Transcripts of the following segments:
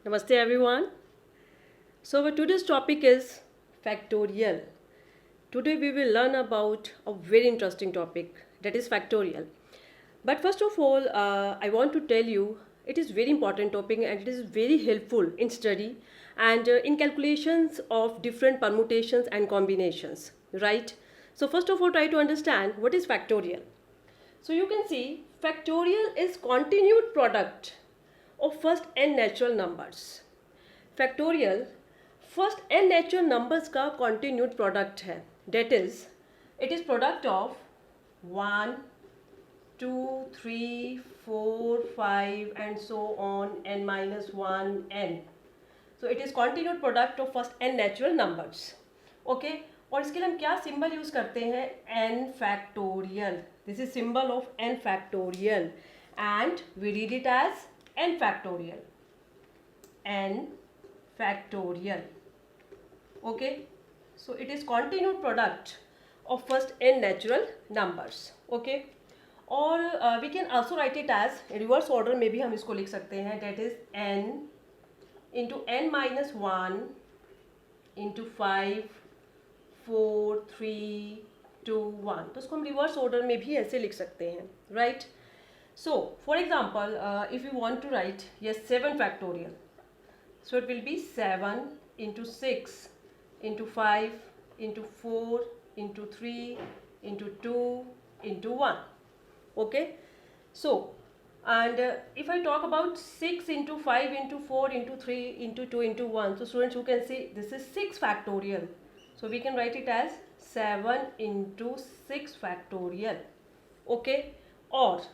Namaste everyone. So our today's topic is factorial. Today we will learn about a very interesting topic, that is factorial. But first of all, I want to tell you it is very important topic and it is very helpful in study and in calculations of different permutations and combinations, right? So first of all, try to understand what is factorial. So you can see factorial is continued product of first n natural numbers. Factorial first n natural numbers का continued product है. That is it is product of 1 2 3 4 5 and so on n minus 1 n. So it is continued product of first n natural numbers. Okay, और इसके लिए हम क्या symbol use करते हैं? n factorial. This is symbol of n factorial and we read it as n factorial. n factorial. Okay, so it is continued product of first n natural numbers. Okay, और we can also write it as reverse order में भी हम इसको लिख सकते हैं. That is n into n minus 1 into 5 4 3 2 1. तो इसको हम रिवर्स ऑर्डर में भी ऐसे लिख सकते हैं, right? So, for example, if you want to write, yes, 7 factorial. So, it will be 7 into 6 into 5 into 4 into 3 into 2 into 1. Okay. So, and if I talk about 6 into 5 into 4 into 3 into 2 into 1. So, students, you can see this is 6 factorial. So, we can write it as 7 into 6 factorial. Okay. और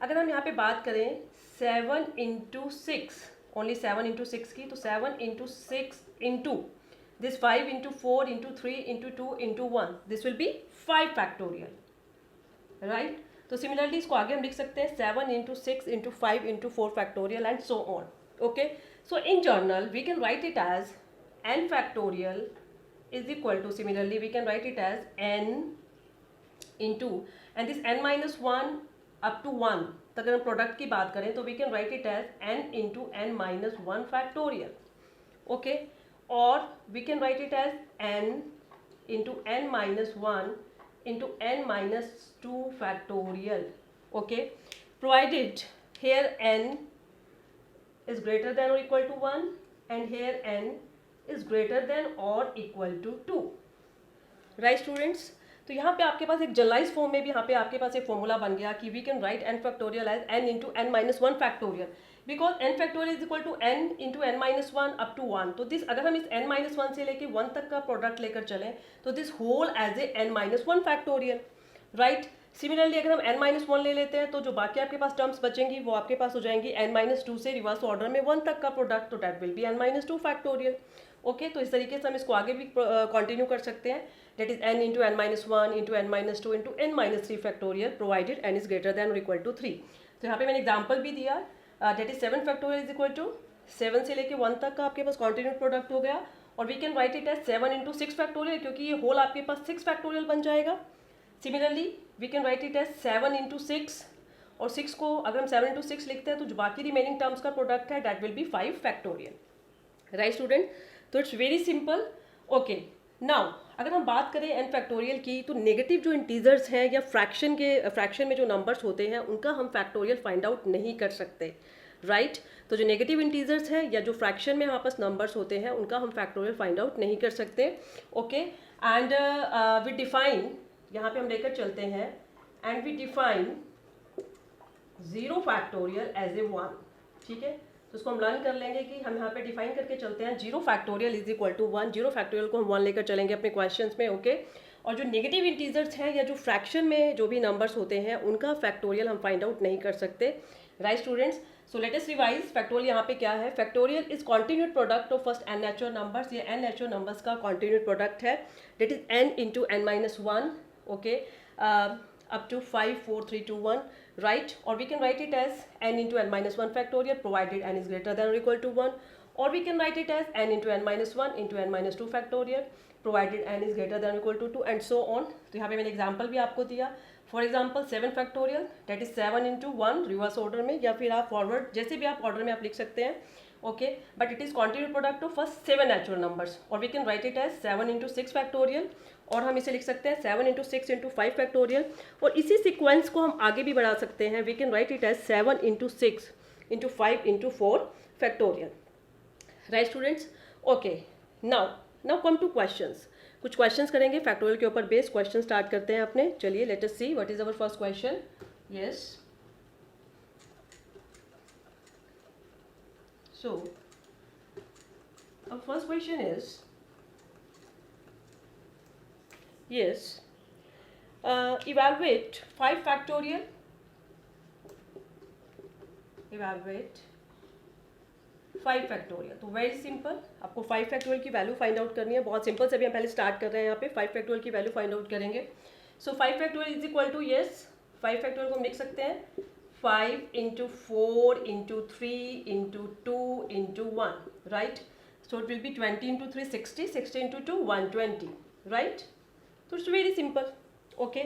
अगर हम यहाँ पे बात करें 7 into 6, only 7 into 6 की, तो 7 into 6 into this 5 into 4 into 3 into 2 into 1, this will be 5 factorial, right? तो सिमिलरली इसको आगे हम लिख सकते हैं 7 into 6 into 5 into 4 factorial and so on. Okay, so in general we can write it as n factorial is equal to, similarly we can write it as n into and this n minus 1 up to 1. तो अगर हम product की बात करें तो we can write it as n into n minus 1 factorial. Okay, और we can write it as n into n minus 1 into n minus 2 factorial. Okay, provided here n is greater than और equal to 1 and here n is greater than और equal to 2. Right students? तो यहाँ पे आपके पास एक generalise form में भी यहाँ पे आपके पास एक फॉर्मूला बन गया कि we can write n factorial as n into n minus 1 factorial, because n factorial is equal to n into n minus 1 up to 1. तो दिस अगर हम इस n माइनस 1 से लेके 1 तक का प्रोडक्ट लेकर चलें तो this whole as a n minus 1 factorial, right? Similarly अगर हम n माइनस 1 ले लेते हैं तो जो बाकी आपके पास टर्म्स बचेंगी वो आपके पास हो जाएंगी n माइनस 2 से रिवर्स ऑर्डर में 1 तक का प्रोडक्ट, तो that will be n minus 2 factorial. Okay, तो इस तरीके से हम इसको आगे भी कंटिन्यू कर सकते हैं. That is n into n minus 1 into n minus 2 into n minus 3 factorial provided n is greater than or equal to 3. तो यहाँ पे मैंने एग्जाम्पल भी दिया. That is 7 factorial is equal to 7 से लेके 1 तक का आपके पास कॉन्टिन्यूड प्रोडक्ट हो गया, और we can write it as 7 into 6 factorial, क्योंकि ये होल आपके पास 6 फैक्टोरियल बन जाएगा. Similarly we can write it as 7 into 6, और 6 को अगर हम 7 इंटू 6 लिखते हैं तो जो बाकी रिमेनिंग टर्म्स का प्रोडक्ट है that will be 5 factorial. Right student? तो it's very simple. Okay, now अगर हम बात करें n फैक्टोरियल की, तो नेगेटिव जो इंटीजर्स हैं या फ्रैक्शन में जो नंबर्स होते हैं उनका हम फैक्टोरियल फाइंड आउट नहीं कर सकते, राइट? तो जो नेगेटिव इंटीजर्स हैं या जो फ्रैक्शन में हमारे पास नंबर्स होते हैं उनका हम फैक्टोरियल फाइंड आउट नहीं कर सकते. ओके, एंड वी डिफाइन, यहाँ पे हम लेकर चलते हैं, and we define 0 factorial as a 1. ठीक है, तो उसको हम लर्न कर लेंगे कि हम यहाँ पे डिफाइन करके चलते हैं 0 factorial is equal to 1. 0 factorial को हम 1 लेकर चलेंगे अपने क्वेश्चंस में. ओके, और जो नेगेटिव इंटीजर्स हैं या जो फ्रैक्शन में जो भी नंबर्स होते हैं उनका फैक्टोरियल हम फाइंड आउट नहीं कर सकते. Right students? So let us revise. Factorial यहाँ पे क्या है? Factorial is continued product of first n natural numbers. ये n नेचुरल नंबर्स का कॉन्टिन्यूड प्रोडक्ट है. That is n into n minus 1. Okay, up to 5 4 3 2 1, right? Or we can write it as n into n minus 1 factorial provided n is greater than or equal to 1, or we can write it as n into n minus 1 into n minus 2 factorial provided n is greater than or equal to 2 and so on. तो यहाँ पे मैंने example भी आपको दिया. For example 7 factorial, that is 7 into 1 reverse order में, या फिर आप फॉरवर्ड जैसे भी आप ऑर्डर में आप लिख सकते हैं. okay, but it is continuous product of first 7 natural numbers, or we can write it as 7 into 6 factorial, और हम इसे लिख सकते हैं 7 into 6 into 5 factorial, और इसी सीक्वेंस को हम आगे भी बढ़ा सकते हैं, we can write it as 7 into 6 into 5 into 4 factorial. Right students? Okay, now come to questions. कुछ questions करेंगे फैक्टोरियल के ऊपर बेस्ड क्वेश्चन स्टार्ट करते हैं अपने. चलिए let us see what is our first question. Yes, so our first question is, yes, evaluate 5 factorial, evaluate 5 factorial. तो very simple, आपको 5 फैक्टोरियल की वैल्यू फाइंड आउट करनी है. बहुत सिंपल से अभी हम पहले स्टार्ट कर रहे हैं. यहाँ पे 5 फैक्टोरियल की वैल्यू फाइंड आउट करेंगे. So 5 factorial is equal to, yes, 5 factorial को हम लिख सकते हैं 5 into 4 into 3 into 2 into 1, right. So it will be 20 into 3 60, 60 into 2 120, right. तो it's very simple. Okay,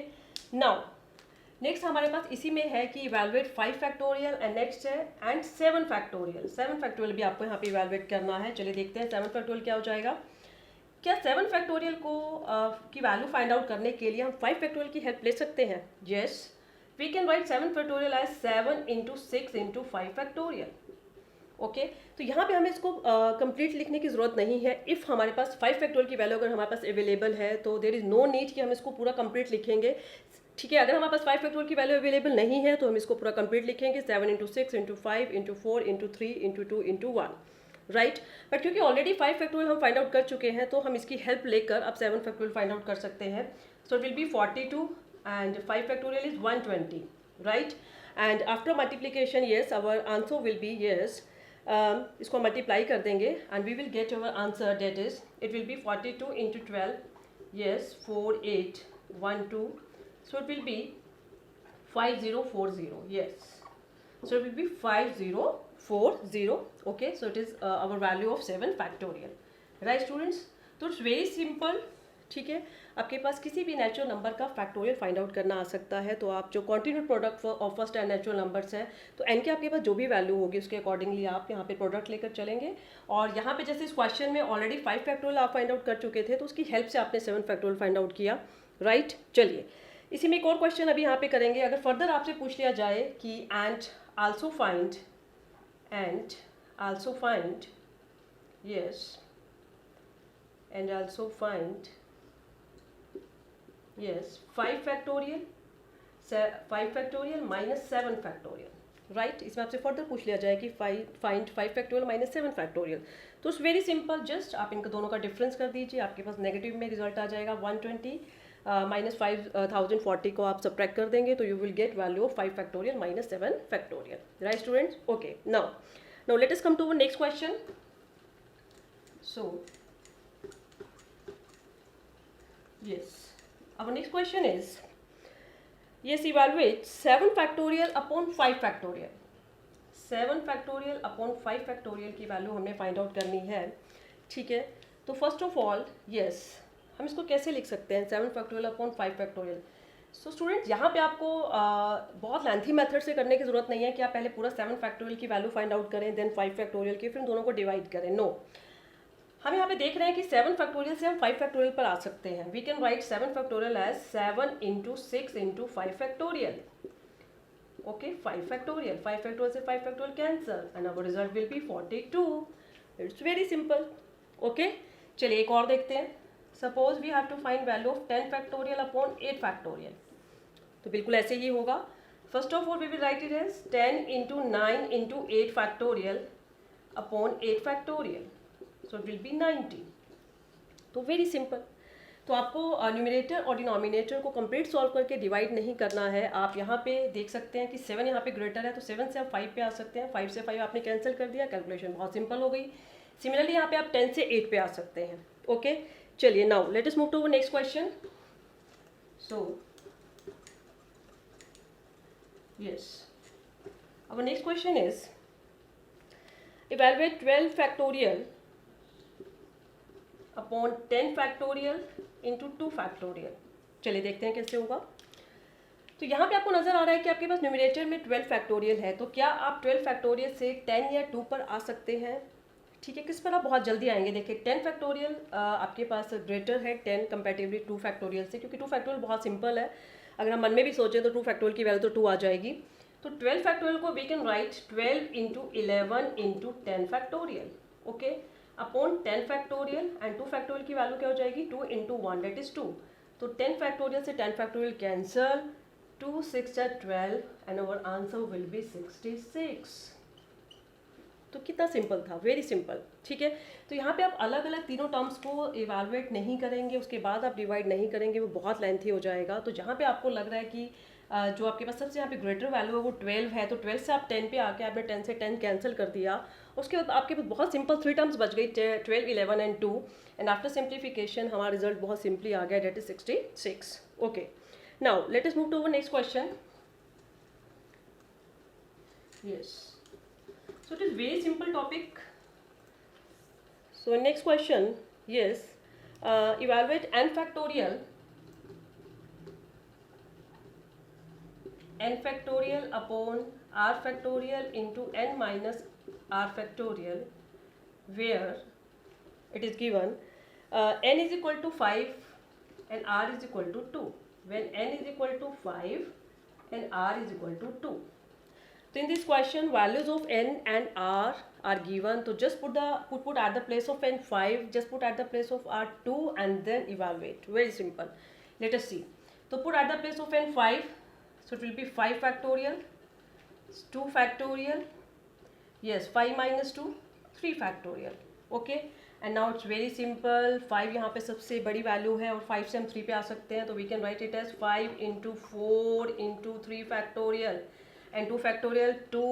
now next हमारे पास इसी में है कि इवैल्यूएट 5 फैक्टोरियल, एंड नेक्स्ट है एंड 7 फैक्टोरियल. 7 फैक्टोरियल भी आपको यहाँ पे इवैल्यूएट करना है. चलिए देखते हैं 7 फैक्टोरियल क्या हो जाएगा. क्या 7 फैक्टोरियल को की वैल्यू फाइंड आउट करने के लिए हम 5 फैक्टोरियल की हेल्प ले सकते हैं. Yes, we can write 7 factorial as 7 into 6 into 5 factorial. Okay, तो यहाँ पे हमें इसको कंप्लीट लिखने की ज़रूरत नहीं है. इफ़ हमारे पास 5 फैक्टोरियल की वैल्यू अगर हमारे पास अवेलेबल है तो देयर इज़ नो नीड कि हम इसको पूरा कंप्लीट लिखेंगे. ठीक है, अगर हमारे पास 5 फैक्टोरियल की वैल्यू अवेलेबल नहीं है तो हम इसको पूरा कंप्लीट लिखेंगे 7 into 6 into 5 into 4 into 3 into 2 into 1, right. But क्योंकि ऑलरेडी 5 फैक्टोरियल हम फाइंड आउट कर चुके हैं तो हम इसकी हेल्प लेकर अब 7 फैक्टोरियल फाइंड आउट कर सकते हैं. So it will be 42 and 5 factorial is 120, right. And after multiplication, yes, our answer will be, yes, इसको मल्टीप्लाई कर देंगे and we will get our answer, that is it will be 42 into 12, yes, 4 8 1 2. So it will be 5040, yes. So it will be 5040. Okay, so it is our value of 7 factorial. Right students? तो it's very simple. ठीक है, आपके पास किसी भी natural number का factorial find out करना आ सकता है. तो आप जो continuous product of first and natural numbers है तो एन के आपके पास जो भी वैल्यू होगी उसके अकॉर्डिंगली आप यहाँ पे प्रोडक्ट लेकर चलेंगे. और यहाँ पे जैसे इस क्वेश्चन में ऑलरेडी 5 फैक्टोरियल आप फाइंड आउट कर चुके थे तो उसकी हेल्प से आपने 7 फैक्टोरियल फाइंड आउट किया, राइट. चलिए इसी में एक और क्वेश्चन अभी यहाँ पे करेंगे. अगर फर्दर आपसे पूछ लिया जाए कि and also find, yes, and also find, yes, 5 factorial minus 7 factorial, right. इसमें आपसे फर्दर पूछ लिया जाए कि फाइंड 5 फैक्टोरियल माइनस 7 फैक्टोरियल. तो इट्स वेरी सिंपल, जस्ट आप इनका दोनों का डिफरेंस कर दीजिए. आपके पास नेगेटिव में रिजल्ट आ जाएगा 120 माइनस 5040 को आप सब्ट्रैक्ट कर देंगे तो you will get value of 5 factorial minus 7 factorial, right students. Okay, now let us come to next question. So yes, our next question is, yes, evaluate 7 factorial upon 5 factorial. 7 factorial upon 5 factorial की value हमने find out करनी है. ठीक है, तो first of all, yes, हम इसको कैसे लिख सकते हैं 7 factorial upon 5 factorial. So students, यहाँ पे आपको बहुत लेंथी मेथड से करने की जरूरत नहीं है कि आप पहले पूरा 7 फैक्टोरियल की वैल्यू फाइंड आउट करें देन 5 फैक्टोरियल की, फिर उन दोनों को डिवाइड करें. नो, हम यहाँ पे देख रहे हैं कि 7 फैक्टोरियल से हम 5 फैक्टोरियल पर आ सकते हैं. We can write 7 factorial as 7 into 6 into 5 factorial. Okay, 5 factorial, 5 factorial से 5 factorial cancel and our result will be 42. It's very simple. Okay, चलिए एक और देखते हैं. Suppose we have to find value of 10 factorial upon 8 factorial. तो बिल्कुल ऐसे ही होगा. First of all we will write it as 10 into 9 into 8 factorial upon 8 factorial. So it will B 90. तो वेरी सिंपल. तो आपको न्यूमरेटर और डिनोमिनेटर को कंप्लीट सॉल्व करके डिवाइड नहीं करना है. आप यहाँ पे देख सकते हैं कि 7 यहाँ पे ग्रेटर है तो 7 से आप 5 पे आ सकते हैं. 5 से 5 आपने कैंसिल कर दिया, कैलकुलेशन बहुत सिंपल हो गई. सिमिलरली यहाँ पे आप 10 से 8 पे आ सकते हैं. ओके, चलिए now let us move to next question. So yes, our next question is evaluate 12 factorial upon 10 factorial into 2 factorial. चलिए देखते हैं कैसे होगा. तो यहाँ पे आपको नज़र आ रहा है कि आपके पास न्यूमरेटर में 12 फैक्टोरियल है, तो क्या आप 12 फैक्टोरियल से 10 या 2 पर आ सकते हैं? ठीक है, किस पर आप बहुत जल्दी आएंगे? देखिए 10 फैक्टोरियल आपके पास ग्रेटर है 10 कंपेरेटिवली 2 फैक्टोरियल से, क्योंकि 2 फैक्टोरियल बहुत सिंपल है। अगर हम मन में भी सोचें तो 2 फैक्टोरियल की वैल्यू तो 2 आ जाएगी। तो 12 फैक्टोरियल को we can write 12 into 11 into 10 factorial, okay, upon 10 factorial, and 2 factorial की वैल्यू क्या हो जाएगी? 2 इंटू 1 दैट इज 2। तो 10 फैक्टोरियल से 10 factorial cancel, 2 6 12 and our answer will be 66। तो कितना सिंपल था, वेरी सिंपल। ठीक है, तो यहाँ पे आप अलग अलग तीनों टर्म्स को इवेलुएट नहीं करेंगे, उसके बाद आप डिवाइड नहीं करेंगे, वो बहुत लेंथी हो जाएगा। तो जहाँ पे आपको लग रहा है कि जो आपके पास सबसे यहाँ पे ग्रेटर वैल्यू है वो 12 है, तो 12 से आप 10 पे आके आपने 10 से 10 कैंसिल कर दिया। उसके बाद आपके पास बहुत सिंपल 3 टर्म्स बच गई, 12 11 एंड 2, एंड आफ्टर सिंप्लीफिकेशन हमारा रिजल्ट बहुत सिंपली आ गया, that is 66। Okay, now let us move to our next question. Yes, so it is very simple topic. So next question, yes, evaluate n factorial upon r factorial into n minus r factorial, where it is given n is equal to 5 and r is equal to 2, when n is equal to 5 and r is equal to 2. So in this question, values of n and r are given. So just put at the place of n 5, just put at the place of r 2, and then evaluate. Very simple. Let us see. So put at the place of n 5. So it will be 5 factorial, 2 factorial. Yes, 5 minus 2, 3 factorial. Okay. And now it's very simple. 5 यहाँ पे सबसे बड़ी value है और 5 से हम 3 पे आ सकते हैं, तो we can write it as 5 into 4 into 3 factorial. And 2 factorial, 2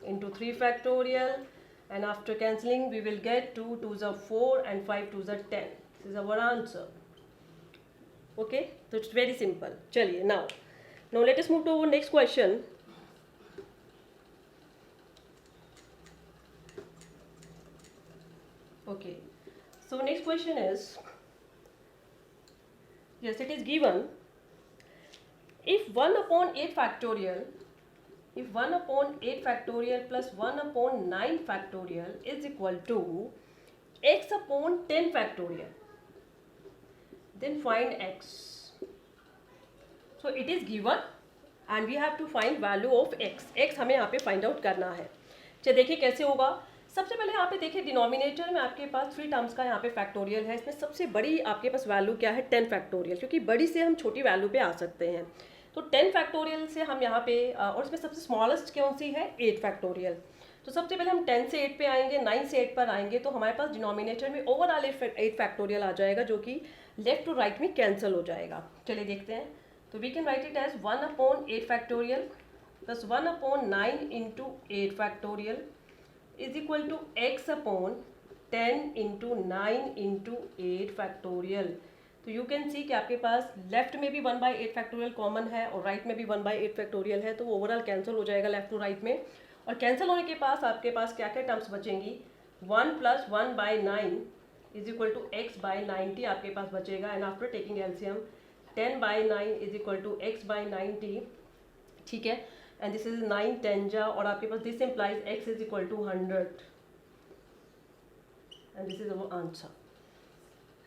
into 3 factorial, and after cancelling we will get 2 2s are 4 and 5 2s are 10. This is our answer. Okay, so it's very simple. Chaliye, now let us move to our next question. Okay, so next question is, yes, it is given if 1 upon 8 factorial, if 1 upon 8 factorial plus 1 upon 9 factorial is equal to x upon 10 factorial, then find x. So it is given and we have to find value of x. x हमें यहाँ पे find out करना है। चलिए देखिए कैसे होगा। सबसे पहले यहाँ पे देखिए डिनोमिनेटर में आपके पास 3 टर्म्स का यहाँ पे फैक्टोरियल है। इसमें सबसे बड़ी आपके पास वैल्यू क्या है? 10 फैक्टोरियल, क्योंकि बड़ी से हम छोटी वैल्यू पे आ सकते हैं। तो 10 फैक्टोरियल से हम यहाँ पे और इसमें सबसे स्मॉलेस्ट कौन सी है? 8 फैक्टोरियल। तो सबसे पहले हम 10 से 8 पे आएंगे, 9 से 8 पर आएंगे, तो हमारे पास डिनोमिनेटर में ओवरऑल 8 फैक्टोरियल आ जाएगा, जो कि लेफ्ट टू राइट में कैंसिल हो जाएगा। चलिए देखते हैं। तो we can write it as 1 upon 8 factorial plus 1 upon 9 into 8 factorial is equal to x upon 10 into 9 into 8 factorial. तो यू कैन सी कि आपके पास लेफ्ट में भी 1/8 फैक्टोरियल कॉमन है और राइट में भी 1/8 फैक्टोरियल है, तो वो ओवरऑल कैंसिल हो जाएगा लेफ्ट टू राइट में। और कैंसिल होने के पास आपके पास क्या क्या टर्म्स बचेंगी? 1 plus 1/9 is equal to x by 90 आपके पास बचेगा, and after taking LCM 10/9 is equal to x by 90, ठीक है, एंड दिस इज 9 10 जा, और आपके पास this implies x is equal to 100, and this is our answer.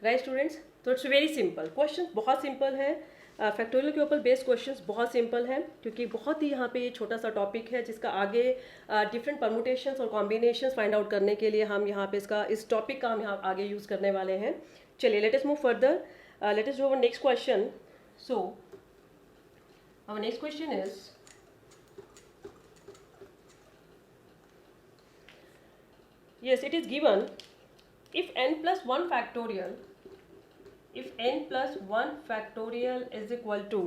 Right students, तो इट्स वेरी सिंपल। क्वेश्चन बहुत सिंपल है, फैक्टोरियल के ऊपर बेस्ड क्वेश्चंस बहुत सिंपल हैं, क्योंकि बहुत ही यहाँ पे छोटा सा टॉपिक है जिसका आगे डिफरेंट परमुटेशंस और कॉम्बिनेशंस फाइंड आउट करने के लिए हम यहाँ पे इस टॉपिक का हम यहाँ आगे यूज़ करने वाले हैं। चलिए let us move further, let us do our next question. So our next question is, yes, it is given if n plus 1 factorial, if n plus 1 factorial is equal to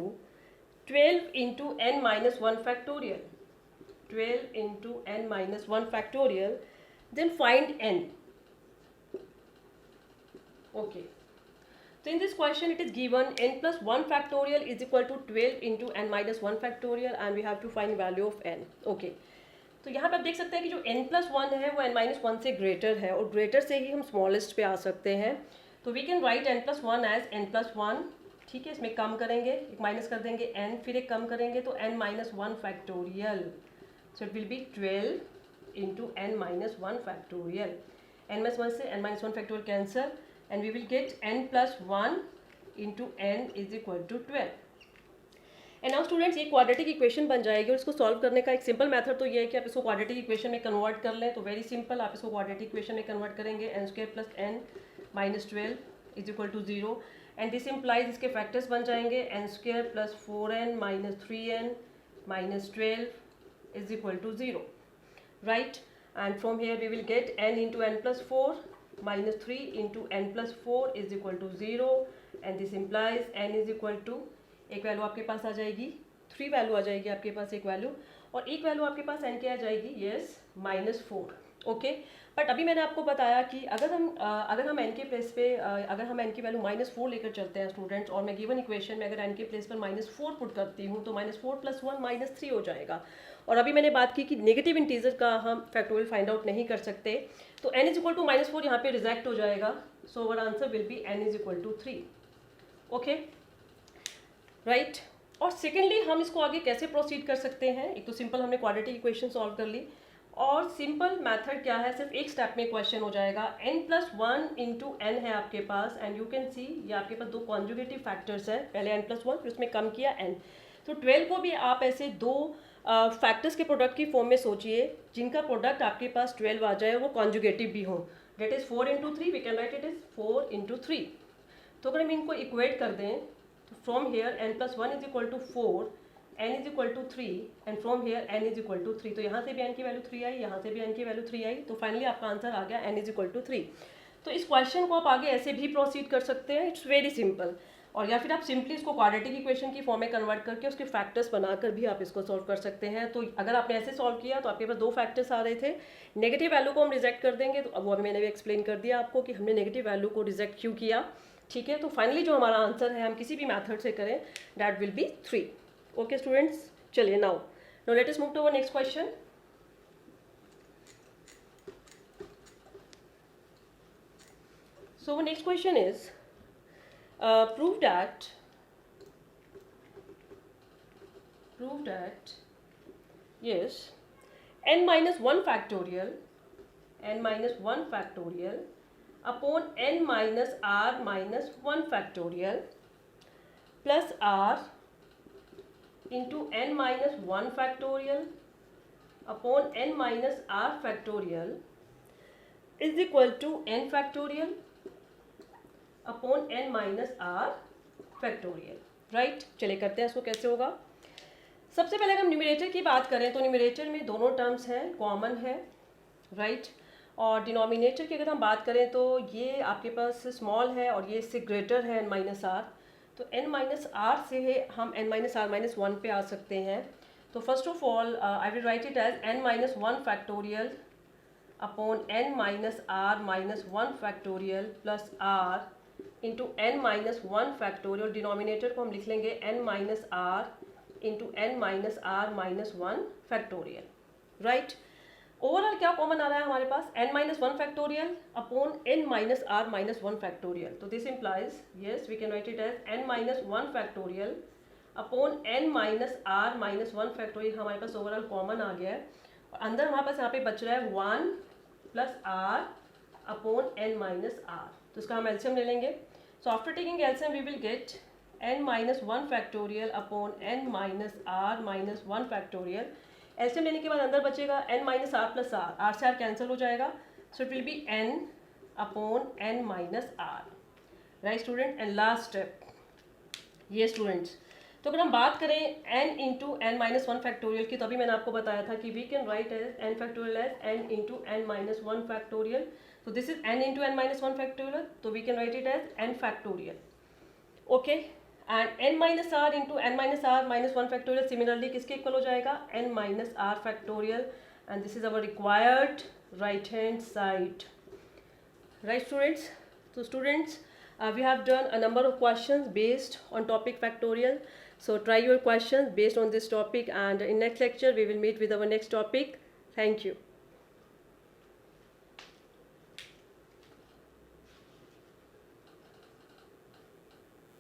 12 into n minus 1 factorial, 12 into n minus 1 factorial, then find n. Okay, so in this question it is given n plus 1 factorial is equal to 12 into n minus 1 factorial, and we have to find value of n. Okay, तो यहाँ पे आप देख सकते हैं कि जो n+1 है वो n-1 से ग्रेटर है, और ग्रेटर से ही हम स्मॉलेस्ट पे आ सकते हैं। तो we can right n+1 as n+1, ठीक है, इसमें कम करेंगे, एक माइनस कर देंगे n, फिर एक कम करेंगे तो n minus 1 factorial, so it will be 12 into n minus 1 factorial, n minus 1 से n minus 1 factorial cancel and we will get n plus 1 into n is equal to 12। And now students, ये quadratic equation बन जाएगी और इसको solve करने का एक simple method तो ये है कि आप इसको क्वाड्रेटिक इक्वेशन में कन्वर्ट कर लें। तो वेरी सिंपल, आप इसको क्वाड्रेटिक इक्वेशन में कन्वर्ट करेंगे, n square plus n minus 12 is equal to 0 and this implies इसके फैक्टर्स बन जाएंगे n square plus 4n minus 3n minus 12 is equal to 0, right. And from here we will get n into n plus 4 minus 3 into n plus 4 is equal to 0 and this implies n is equal to, एक value आपके पास आ जाएगी 3 value आ जाएगी आपके पास एक value, और एक value आपके पास n क्या आ जाएगी, यस माइनस 4, ओके। बट अभी मैंने आपको बताया कि अगर हम n के प्लेस पे अगर हम n की वैल्यू माइनस 4 लेकर चलते हैं स्टूडेंट्स, और मैं गिवन इक्वेशन में अगर n के प्लेस पर माइनस 4 पुट करती हूँ तो माइनस 4 प्लस 1 माइनस 3 हो जाएगा। और अभी मैंने बात की कि नेगेटिव इंटीजर का हम फैक्टोरियल फाइंड आउट नहीं कर सकते, तो n is equal to minus 4 यहाँ पे रिजेक्ट हो जाएगा, so our answer will be n is equal to 3, okay, right. और सेकेंडली हम इसको आगे कैसे प्रोसीड कर सकते हैं, एक तो सिंपल हमने क्वाड्रेटिक इक्वेशन सॉल्व कर ली, और सिंपल मेथड क्या है, सिर्फ एक स्टेप में क्वेश्चन हो जाएगा। n प्लस 1 इंटू एन है आपके पास एंड यू कैन सी ये आपके पास दो कॉन्जुगेटिव फैक्टर्स है, पहले n प्लस 1 फिर उसमें कम किया n, तो 12 को भी आप ऐसे दो फैक्टर्स के प्रोडक्ट की फॉर्म में सोचिए जिनका प्रोडक्ट आपके पास 12 आ जाए, वो कॉन्जुगेटिव भी हो, that is 4 into 3, we can write it is 4 into 3। तो अगर हम इनको इक्वेट कर दें तो from here n plus 1 is equal to 4, n is equal to 3 and from here n is equal to 3, तो यहाँ से भी n की वैल्यू 3 आई, यहाँ से भी n की वैल्यू 3 आई, तो फाइनली आपका आंसर आ गया n इज इक्वल टू 3। तो इस क्वेश्चन को आप आगे ऐसे भी प्रोसीड कर सकते हैं, इट्स वेरी सिंपल, और या फिर आप सिंपली इसको क्वाड्रेटिक इक्वेशन की फॉर्म में कन्वर्ट करके उसके फैक्टर्स बनाकर भी आप इसको सॉल्व कर सकते हैं। तो अगर आपने ऐसे सॉल्व किया तो आपके पास दो फैक्टर्स आ रहे थे, नेगेटिव वैल्यू को हम रिजेक्ट कर देंगे, तो अब वो अभी मैंने भी एक्सप्लेन कर दिया आपको कि हमने नेगेटिव वैल्यू को रिजेक्ट क्यों किया, ठीक है। तो फाइनली जो हमारा आंसर है हम किसी भी मेथड से करें that will be 3, okay students. चलिए now let us move to our next question. So our next question is prove that yes n minus 1 factorial upon n minus r minus 1 factorial plus r into n minus 1 factorial upon n minus r factorial is equal to n factorial upon n minus r factorial, right. चलिए करते हैं इसको कैसे होगा। सबसे पहले अगर हम न्यूमरेटर की बात करें तो न्यूमरेटर में दोनों टर्म्स हैं, कॉमन है, राइट। और डिनोमिनेटर की अगर हम बात करें तो ये आपके पास स्मॉल है और ये इससे ग्रेटर है n माइनस आर, तो n माइनस आर से हम n माइनस आर माइनस 1 पे आ सकते हैं। तो first of all I will write it as n minus 1 factorial upon n minus r minus 1 factorial plus r into n minus 1 factorial, denominator को हम लिख लेंगे n minus r into n minus r minus 1 factorial, right. Overall क्या common आ रहा है हमारे पास, n minus 1 factorial upon n minus r minus 1 factorial, तो this implies yes we can write it as n minus 1 factorial upon n minus r minus 1 factorial, हमारे पास overall common आ गया है, और अंदर हमारे पास यहाँ पे बच रहा है 1 plus r upon n minus r, तो इसका हम एलसीएम ले लेंगे। So after taking LCM we will get n minus 1 factorial upon n minus r minus 1 factorial। LCM लेने के बाद अंदर बचेगा n minus r plus r, r से r कैंसिल हो जाएगा, so it will be n upon n minus r, right student। and last step, ये students, तो अगर हम बात करें n into n minus 1 factorial की, तो अभी मैंने आपको बताया था कि we can write as n factorial as n into n minus 1 factorial, so this is n into n minus 1 factorial, so we can write it as n factorial, okay। and n minus r into n minus r minus 1 factorial similarly किसके equal हो जाएगा, n minus r factorial, and this is our required right hand side, right students। so students we have done a number of questions based on topic factorial, so try your questions based on this topic, and in next lecture we will meet with our next topic. Thank you.